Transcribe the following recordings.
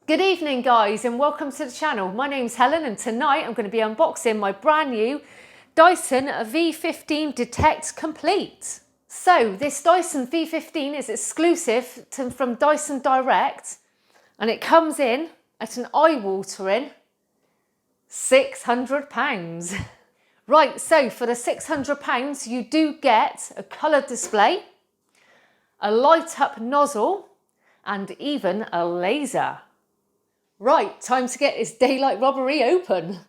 Good evening guys and welcome to the channel. My name's Helen and tonight I'm going to be unboxing my brand new Dyson V15 Detect Complete. So this Dyson V15 is exclusive from Dyson Direct and it comes in at an eye-watering £600. Right, so for the £600 you do get a coloured display, a light up nozzle and even a laser. Right, time to get this daylight robbery open.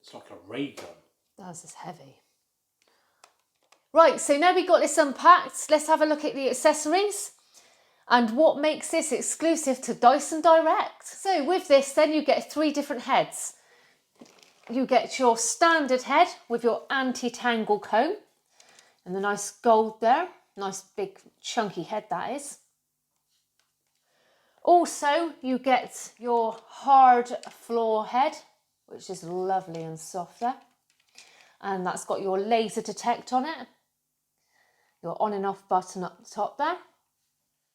It's like a ray gun. That's just heavy. Right, so now we've got this unpacked, let's have a look at the accessories and what makes this exclusive to Dyson Direct. So with this then you get 3 different heads. You get your standard head with your anti-tangle comb and the nice gold there. Nice big chunky head that is. Also you get your hard floor head, which is lovely and soft there. And that's got your laser detect on it. Your on and off button up the top there.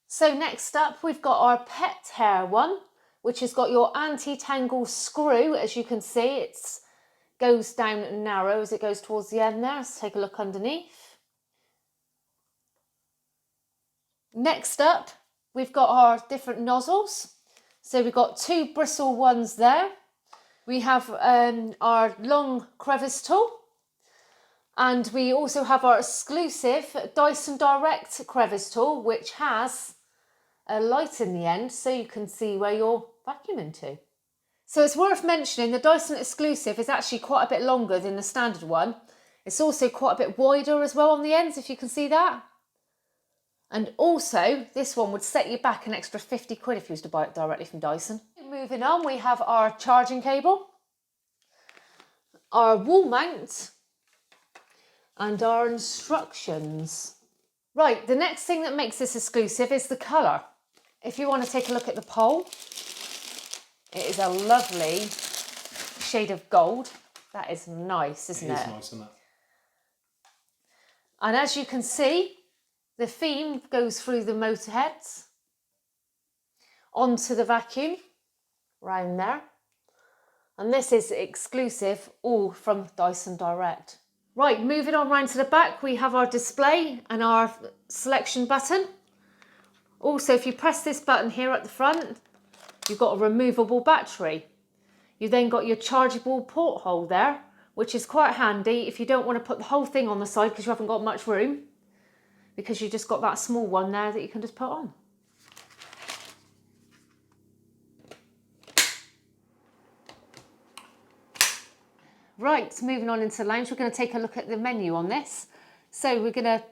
So next up we've got our pet hair one, which has got your anti-tangle screw. As you can see, it goes down narrow as it goes towards the end there. Let's take a look underneath. Next up we've got our different nozzles. So we've got 2 bristle ones there. We have our long crevice tool. And we also have our exclusive Dyson Direct crevice tool, which has a light in the end so you can see where you're vacuuming to. So it's worth mentioning the Dyson exclusive is actually quite a bit longer than the standard one. It's also quite a bit wider as well on the ends, if you can see that. And also this one would set you back an extra 50 quid if you was to buy it directly from Dyson. Moving on, we have our charging cable, our wall mount, and our instructions. Right, the next thing that makes this exclusive is the colour. If you want to take a look at the pole, it is a lovely shade of gold. That is nice, isn't it? It is nice, isn't it? And as you can see, the theme goes through the motor heads, onto the vacuum, round there. And this is exclusive, all from Dyson Direct. Right, moving on round to the back, we have our display and our selection button. Also, if you press this button here at the front, you've got a removable battery. You then got your chargeable porthole there, which is quite handy if you don't want to put the whole thing on the side because you haven't got much room, because you just got that small one there that you can just put on. Right, moving on into the lounge, we're going to take a look at the menu on this. So we're going to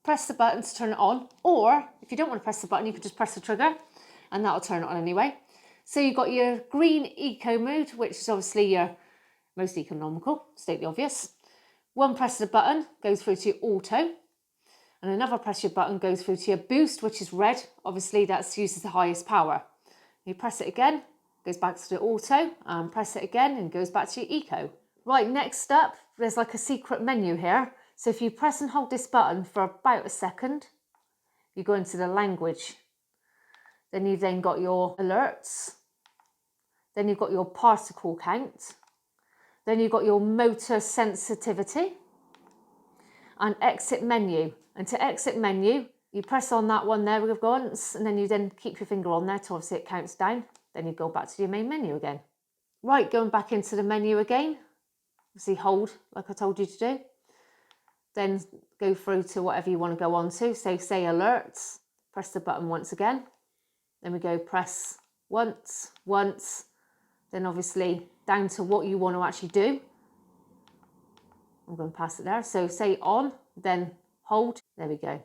press the button to turn it on, or if you don't want to press the button, you can just press the trigger and that'll turn it on anyway. So you've got your green eco mode, which is obviously your most economical, state the obvious. One press of the button goes through to your auto, and another press your button goes through to your boost, which is red. Obviously that uses the highest power. You press it again, goes back to the auto, and press it again and goes back to your eco. Right, next up, there's like a secret menu here. So if you press and hold this button for about a second, you go into the language. Then you've then got your alerts. Then you've got your particle count. Then you've got your motor sensitivity. And exit menu. And to exit menu, you press on that one there with once, and then you then keep your finger on there till obviously it counts down. Then you go back to your main menu again. Right, going back into the menu again. Obviously hold, like I told you to do. Then go through to whatever you want to go on to. So say alerts, press the button once again. Then we go press once, then obviously down to what you want to actually do. I'm going to pass it there. So say on, then hold. There we go.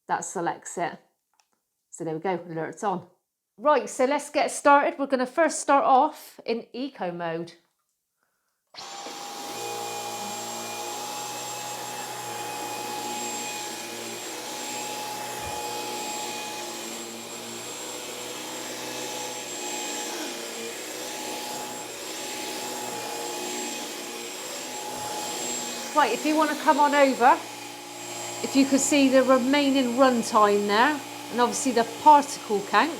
That selects it. So there we go, alerts on. Right, so let's get started. We're going to first start off in eco mode. Right, if you want to come on over, if you could see the remaining run time there, and obviously the particle count.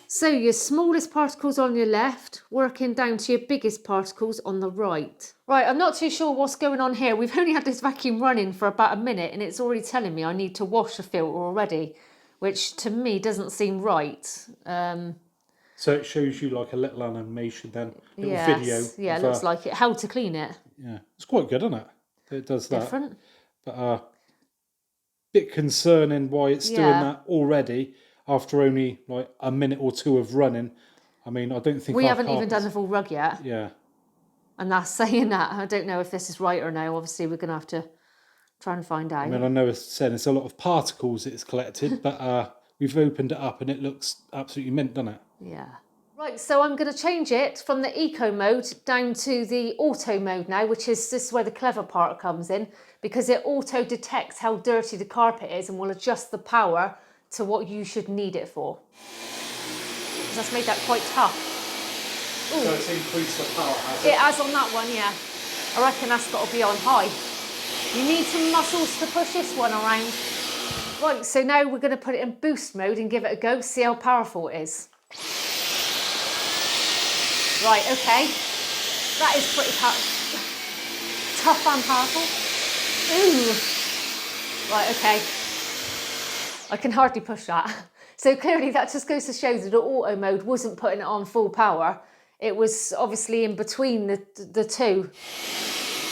So your smallest particles on your left, working down to your biggest particles on the right. Right, I'm not too sure what's going on here. We've only had this vacuum running for about a minute and it's already telling me I need to wash the filter already, which to me doesn't seem right. So it shows you like a little animation then, little Yes, video. yeah, it looks like it. How to clean it. Yeah, it's quite good, isn't it? It does that. Different. But bit concerning why it's doing that already after only like a minute or two of running. I mean, I don't think we haven't even done the full rug yet. Yeah. And that's saying that. I don't know if this is right or no. Obviously, we're going to have to try and find out. I mean, I know it's saying it's a lot of particles it's collected, but we've opened it up and it looks absolutely mint, doesn't it? Yeah. Right, so I'm going to change it from the eco mode down to the auto mode now, which is this is where the clever part comes in, because it auto detects how dirty the carpet is and will adjust the power to what you should need it for. That's made that quite tough. Ooh. So it's increased the power, has it? It has on that one, yeah. I reckon that's got to be on high. You need some muscles to push this one around. Right, so now we're going to put it in boost mode and give it a go, see how powerful it is. Right, okay. That is pretty tough and powerful. Ooh. Right, okay. I can hardly push that. So clearly that just goes to show that the auto mode wasn't putting it on full power. It was obviously in between the two.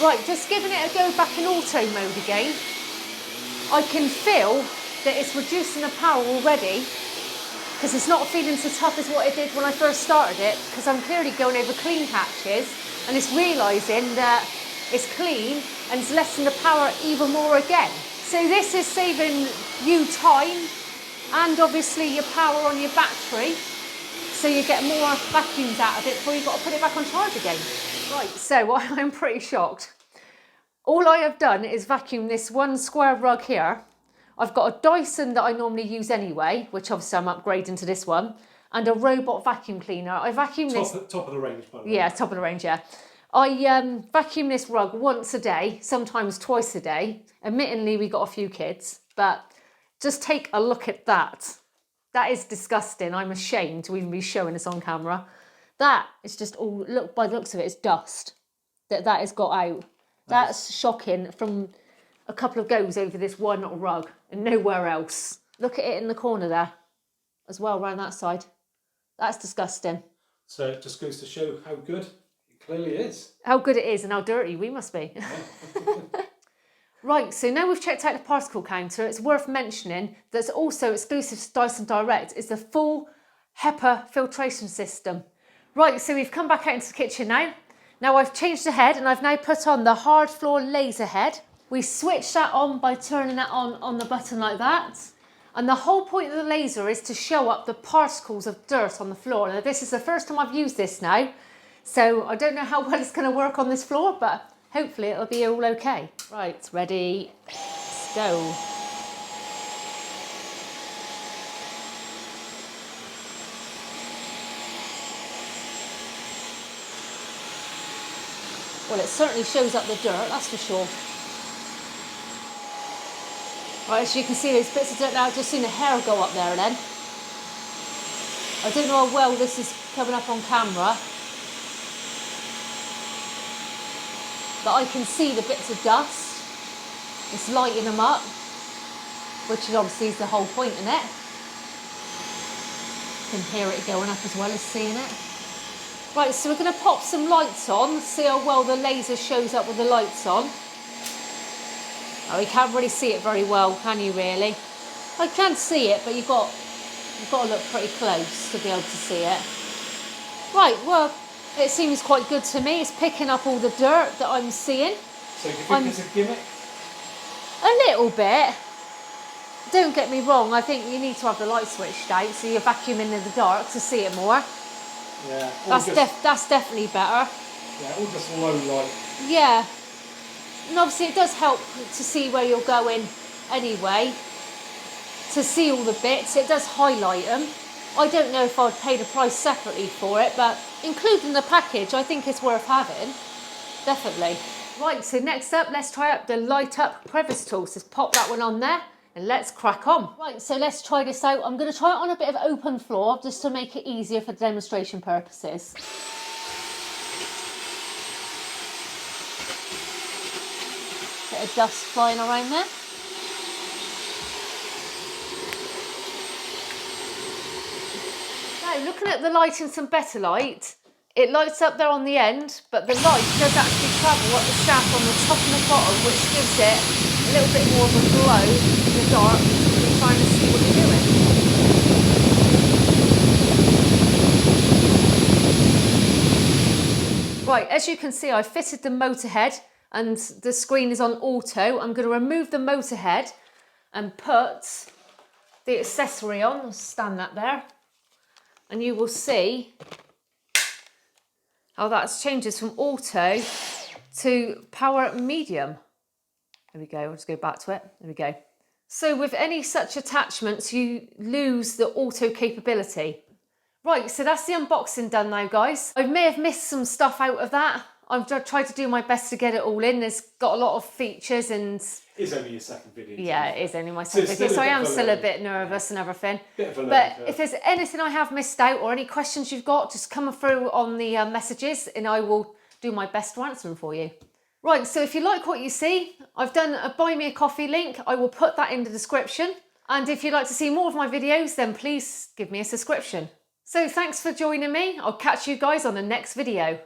Right, just giving it a go back in auto mode again. I can feel that it's reducing the power already, because it's not feeling so tough as what it did when I first started it, because I'm clearly going over clean patches and it's realising that it's clean and it's lessing the power even more again. So this is saving you time and obviously your power on your battery, so you get more vacuums out of it before you've got to put it back on charge again. Right, so I'm pretty shocked. All I have done is vacuum this one square rug here. I've got a Dyson that I normally use anyway, which obviously I'm upgrading to this one, and a robot vacuum cleaner. I vacuum this... Top of the range, by the way. Yeah, top of the range, yeah. I vacuum this rug once a day, sometimes twice a day. Admittedly, we got a few kids, but just take a look at that. That is disgusting. I'm ashamed to even be showing this on camera. That is just all, look, by the looks of it, it's dust that has got out. That's shocking from a couple of goes over this one rug and nowhere else. Look at it in the corner there as well, around that side. That's disgusting. So it just goes to show how good it clearly is. How good it is and how dirty we must be. Right, so now we've checked out the particle counter, it's worth mentioning that's also exclusive to Dyson Direct is the full HEPA filtration system. Right, so we've come back out into the kitchen now. Now I've changed the head and I've now put on the hard floor laser head. We switch that on by turning that on the button like that. And the whole point of the laser is to show up the particles of dirt on the floor. Now this is the first time I've used this now, so I don't know how well it's going to work on this floor, but hopefully it'll be all okay. Right, ready, let's go. Well, it certainly shows up the dirt, that's for sure. Right, as you can see, there's bits of dirt now. I've just seen a hair go up there then. I don't know how well this is coming up on camera, but I can see the bits of dust. It's lighting them up, which is obviously the whole point in it. You can hear it going up as well as seeing it. Right, so we're going to pop some lights on, see how well the laser shows up with the lights on. Oh, you can't really see it very well, can you really? I can see it, but you've got to look pretty close to be able to see it. Right, well, it seems quite good to me. It's picking up all the dirt that I'm seeing. So do you think it's a gimmick? A little bit. Don't get me wrong, I think you need to have the light switched out so you're vacuuming in the dark to see it more. Yeah. That's definitely better. Yeah, or just low light. Yeah. And obviously it does help to see where you're going anyway. To see all the bits, it does highlight them. I don't know if I'd pay the price separately for it, but including the package, I think it's worth having. Definitely. Right, so next up, let's try out the light up crevice tool. So just pop that one on there and let's crack on. Right, so let's try this out. I'm going to try it on a bit of open floor just to make it easier for demonstration purposes. Bit of dust flying around there. Now, looking at the light in some better light, it lights up there on the end, but the light does actually travel up the shaft on the top and the bottom, which gives it a little bit more of a glow in the dark when you're trying to see what you're doing. Right, as you can see, I fitted the motor head and the screen is on auto. I'm going to remove the motor head and put the accessory on. I'll stand that there. And you will see how that changes from auto to power medium. There we go, I'll just go back to it. There we go. So with any such attachments, you lose the auto capability. Right, so that's the unboxing done now, guys. I may have missed some stuff out of that. I've tried to do my best to get it all in. There's got a lot of features and... It's only your second video. Yeah, it is only my second video, so I am still a bit nervous and everything. But if there's anything I have missed out or any questions you've got, just come through on the messages and I will do my best to answer them for you. Right, so if you like what you see, I've done a buy me a coffee link. I will put that in the description. And if you'd like to see more of my videos, then please give me a subscription. So thanks for joining me. I'll catch you guys on the next video.